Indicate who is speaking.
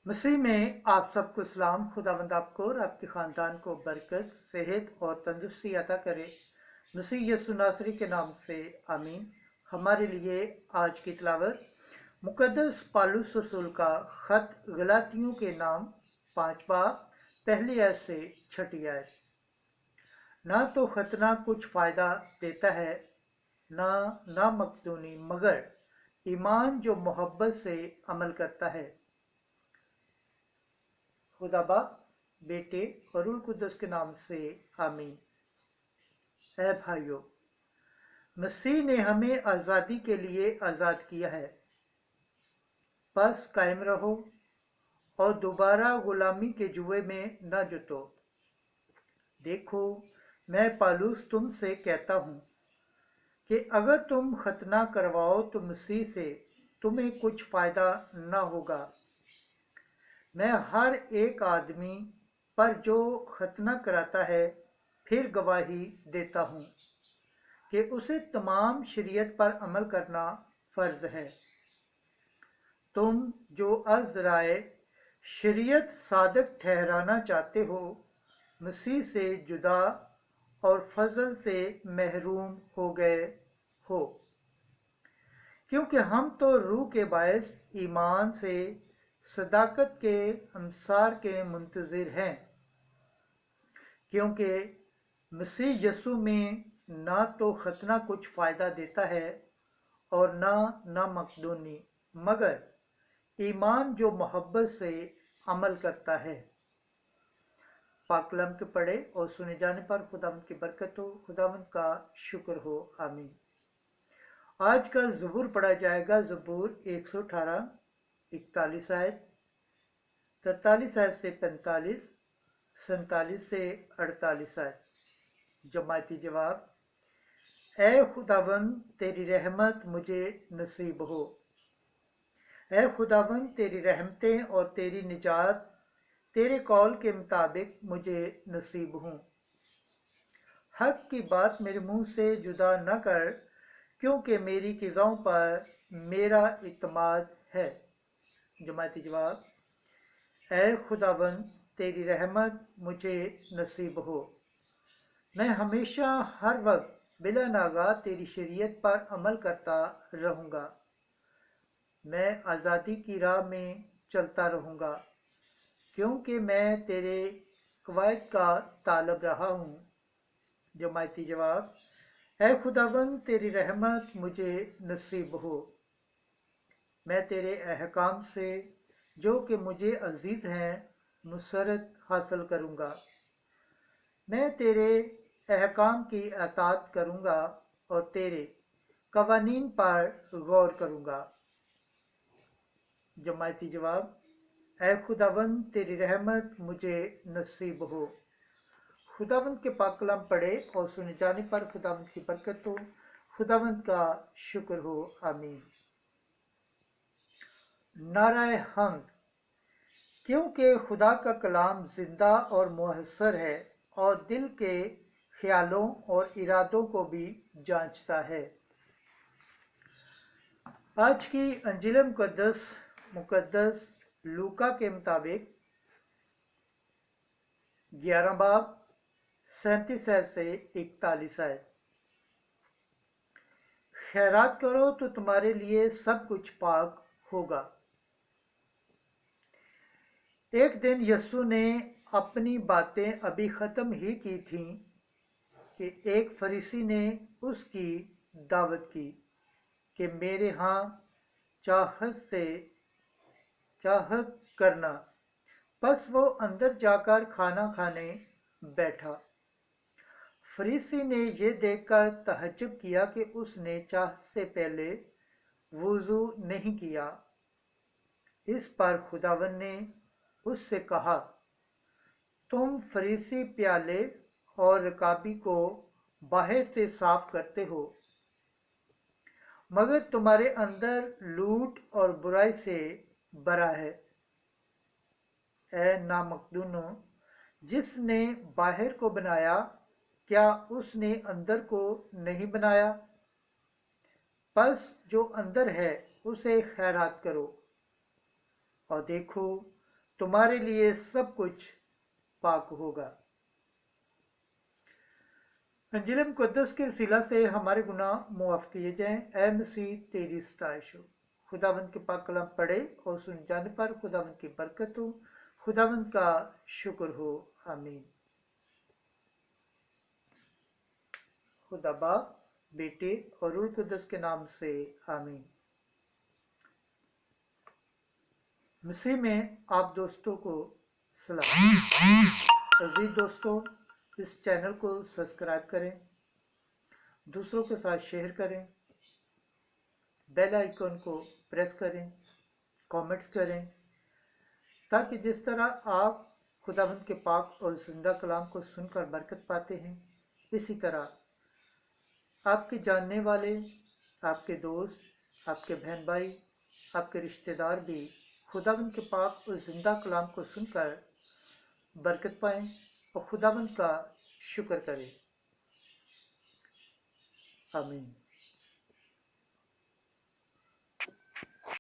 Speaker 1: मसीह में आप सबको सलाम। खुदावंद आपको और आपके ख़ानदान को बरकत, सेहत और तंदुरुस्ती अता करे। मसीह यीशु नासरी के नाम से आमीन। हमारे लिए आज की तिलावत मुकद्दस पालूस रसूल का ख़त गलातियों के नाम 5 बाब पहली आयत से छठी आयत। ना तो खतना कुछ फ़ायदा देता है, ना मकदूनी, मगर ईमान जो मोहब्बत से अमल करता है। खुदा बाप, बेटे और रूह कुद्दस के नाम से आमीन। है भाइयों, मसीह ने हमें आज़ादी के लिए आज़ाद किया है। बस कायम रहो और दोबारा गुलामी के जुए में न जुटो। देखो, मैं पालूस तुमसे कहता हूँ कि अगर तुम खतना करवाओ तो मसीह से तुम्हें कुछ फ़ायदा न होगा। मैं हर एक आदमी पर जो खतना कराता है फिर गवाही देता हूँ कि उसे तमाम शरीयत पर अमल करना फ़र्ज है। तुम जो अज़राए शरीयत सादक ठहराना चाहते हो, मसीह से जुदा और फजल से महरूम हो गए हो, क्योंकि हम तो रूह के बायस ईमान से सदाकत के हमसार के मुंतज़िर हैं। क्योंकि मसीह यीशु में ना तो खतना कुछ फ़ायदा देता है और ना मकदूनी, मगर ईमान जो मोहब्बत से अमल करता है। पाक कलाम के पढ़े और सुने जाने पर खुदावंद की बरकत हो, खुदावंद का शुक्र हो। आमीन। आज का ज़बूर पढ़ा जाएगा। ज़बूर 118, 41 आयत, 43 आयत से 45, 47 से 48 आयत। जमाती जवाब: ऐ खुदावंद, तेरी रहमत मुझे नसीब हो। ऐ खुदावंद, तेरी रहमतें और तेरी निजात तेरे कौल के मुताबिक मुझे नसीब हूँ। हक की बात मेरे मुंह से जुदा न कर, क्योंकि मेरी क़िज़ाओं पर मेरा इत्मीद है। जमाती जवाब: ऐ खुदावंद, तेरी रहमत मुझे नसीब हो। मैं हमेशा हर वक्त बिला नागा तेरी शरीयत पर अमल करता रहूँगा। मैं आज़ादी की राह में चलता रहूँगा, क्योंकि मैं तेरे कवायद का तालब रहा हूँ। जमाती जवाब: ऐ खुदावंद, तेरी रहमत मुझे नसीब हो। मैं तेरे अहकाम से जो कि मुझे अजीज़ हैं मुसरत हासिल करूँगा। मैं तेरे अहकाम की अतात करूँगा और तेरे कवानीन पर गौर करूँगा। जमाती जवाब: ऐ खुदावंद, तेरी रहमत मुझे नसीब हो। खुदावंद के पाक कलाम पढ़े और सुने जाने पर खुदावंद की बरकत हो, खुदावंद का शुक्र हो। आमीन। नाराए हम्द, क्योंकि खुदा का कलाम जिंदा और मुहस्सर है और दिल के ख्यालों और इरादों को भी जांचता है। आज की अंजील मुकद्दस लूका के मुताबिक 11 बाब 37 आयत से 41 आयत। खैरात करो तो तुम्हारे लिए सब कुछ पाक होगा। एक दिन यीशु ने अपनी बातें अभी ख़त्म ही की थीं कि एक फरीसी ने उसकी दावत की कि मेरे यहाँ चाहत करना। बस वो अंदर जाकर खाना खाने बैठा। फरीसी ने ये देखकर तहज्जुब किया कि उसने चाहत से पहले वुज़ू नहीं किया। इस पर खुदावंद ने उससे कहा, तुम फरीसी प्याले और रकाबी को बाहर से साफ करते हो, मगर तुम्हारे अंदर लूट और बुराई से भरा है। ऐ नामकदूनो, जिसने बाहर को बनाया, क्या उसने अंदर को नहीं बनाया? बस जो अंदर है उसे खैरात करो। और देखो, तुम्हारे लिए सब कुछ पाक होगा। अंजिल मुक़द्दस के वसीला से हमारे गुनाह मुआफ़ किए जाएं। ए मसीह तेरी सताइश हो। खुदावंद के पाक कलाम पढ़े और सुन जाने पर खुदावंद की बरकत हो। खुदावंद का शुक्र हो। आमीन। खुदा बाप, बेटे और रूह कुद्दस के नाम से आमीन। मसीह में आप दोस्तों को सलाम। अजीज दोस्तों, इस चैनल को सब्सक्राइब करें, दूसरों के साथ शेयर करें, बेल आइकन को प्रेस करें, कमेंट्स करें, ताकि जिस तरह आप खुदावंद के पाक और जिंदा कलाम को सुनकर बरकत पाते हैं, इसी तरह आपके जानने वाले, आपके दोस्त, आपके बहन भाई, आपके रिश्तेदार भी खुदावंद के पाक और जिंदा कलाम को सुनकर बरकत पाएं और खुदावंद का शुक्र करें। आमीन।